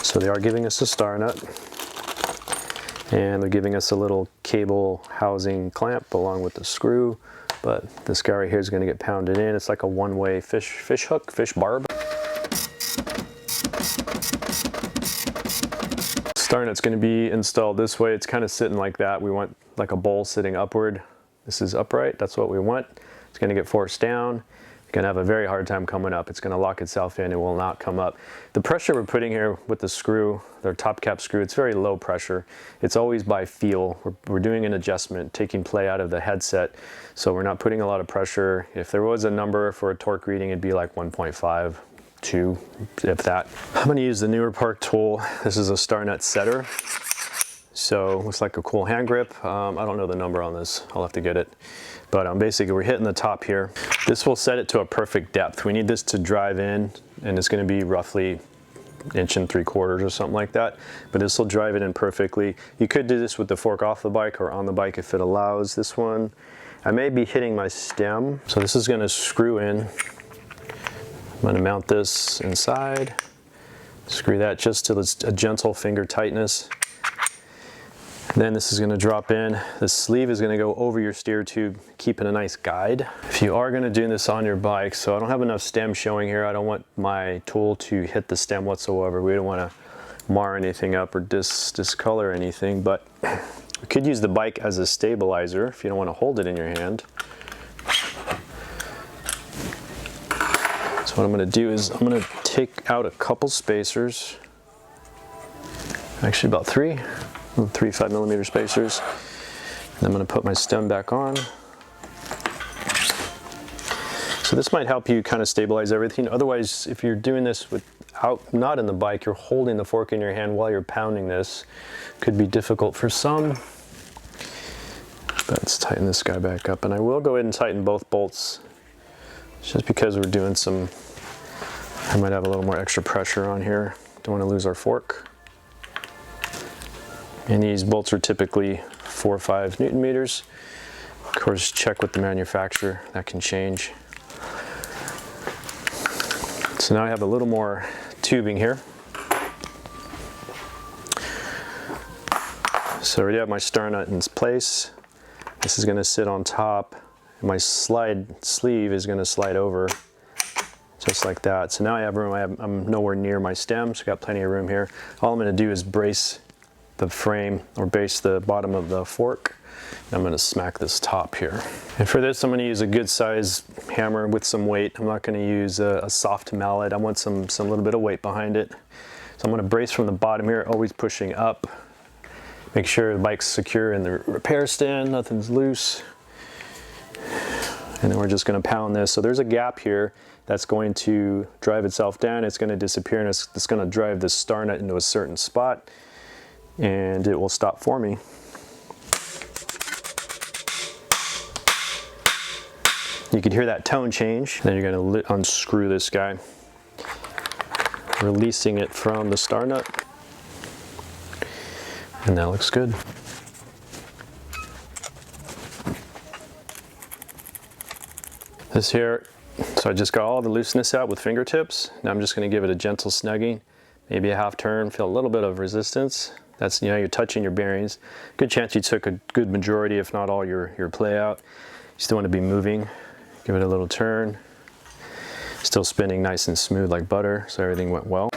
So they are giving us a star nut, and they're giving us a little cable housing clamp along with the screw, but this guy right here is going to get pounded in. It's like a one-way fish hook, fish barb. Star nut's going to be installed this way. It's kind of sitting like that. We want like a bowl sitting upward. This is upright. That's what we want. It's going to get forced down. You're going to have a very hard time coming up. It's going to lock itself in. It will not come up. The pressure we're putting here with the screw, their top cap screw, it's very low pressure. It's always by feel. We're doing an adjustment, taking play out of the headset. So we're not putting a lot of pressure. If there was a number for a torque reading, it'd be like 1.5, 2, if that. I'm going to use the newer Park Tool. This is a star nut setter. So looks like a cool hand grip. I don't know the number on this. I'll have to get it. But basically we're hitting the top here. This will set it to a perfect depth. We need this to drive in, and it's going to be roughly 1 3/4 inches or something like that. But this will drive it in perfectly. You could do this with the fork off the bike or on the bike if it allows. This one, I may be hitting my stem. So this is going to screw in. I'm going to mount this inside. Screw that just till it's a gentle finger tightness. Then this is going to drop in. The sleeve is going to go over your steer tube, keeping a nice guide. If you are going to do this on your bike, so I don't have enough stem showing here. I don't want my tool to hit the stem whatsoever. We don't want to mar anything up or discolor anything, but we could use the bike as a stabilizer if you don't want to hold it in your hand. So what I'm going to do is I'm going to take out a couple spacers, actually about 3 5mm spacers. And I'm going to put my stem back on. So this might help you kind of stabilize everything. Otherwise, if you're doing this not in the bike, you're holding the fork in your hand while you're pounding this. Could be difficult for some. But let's tighten this guy back up. And I will go ahead and tighten both bolts, just because we're doing some, I might have a little more extra pressure on here. Don't want to lose our fork. And these bolts are typically 4 or 5 Newton meters. Of course, check with the manufacturer, that can change. So now I have a little more tubing here. So I already have my star nut in place. This is going to sit on top. And my sleeve is going to slide over just like that. So now I have room. I'm nowhere near my stem, so I got plenty of room here. All I'm going to do is brace the frame or base the bottom of the fork. I'm going to smack this top here. And for this, I'm going to use a good size hammer with some weight. I'm not going to use a soft mallet. I want some little bit of weight behind it. So I'm going to brace from the bottom here, always pushing up. Make sure the bike's secure in the repair stand, nothing's loose. And then we're just going to pound this. So there's a gap here that's going to drive itself down. It's going to disappear, and it's going to drive this star nut into a certain spot, and it will stop for me. You can hear that tone change. Then you're going to unscrew this guy, releasing it from the star nut, and that looks good. This here, so I just got all the looseness out with fingertips. Now I'm just going to give it a gentle snugging, maybe a half turn, feel a little bit of resistance. That's, you know, you're touching your bearings. Good chance you took a good majority, if not all, your play out. You still want to be moving. Give it a little turn. Still spinning nice and smooth like butter, so everything went well.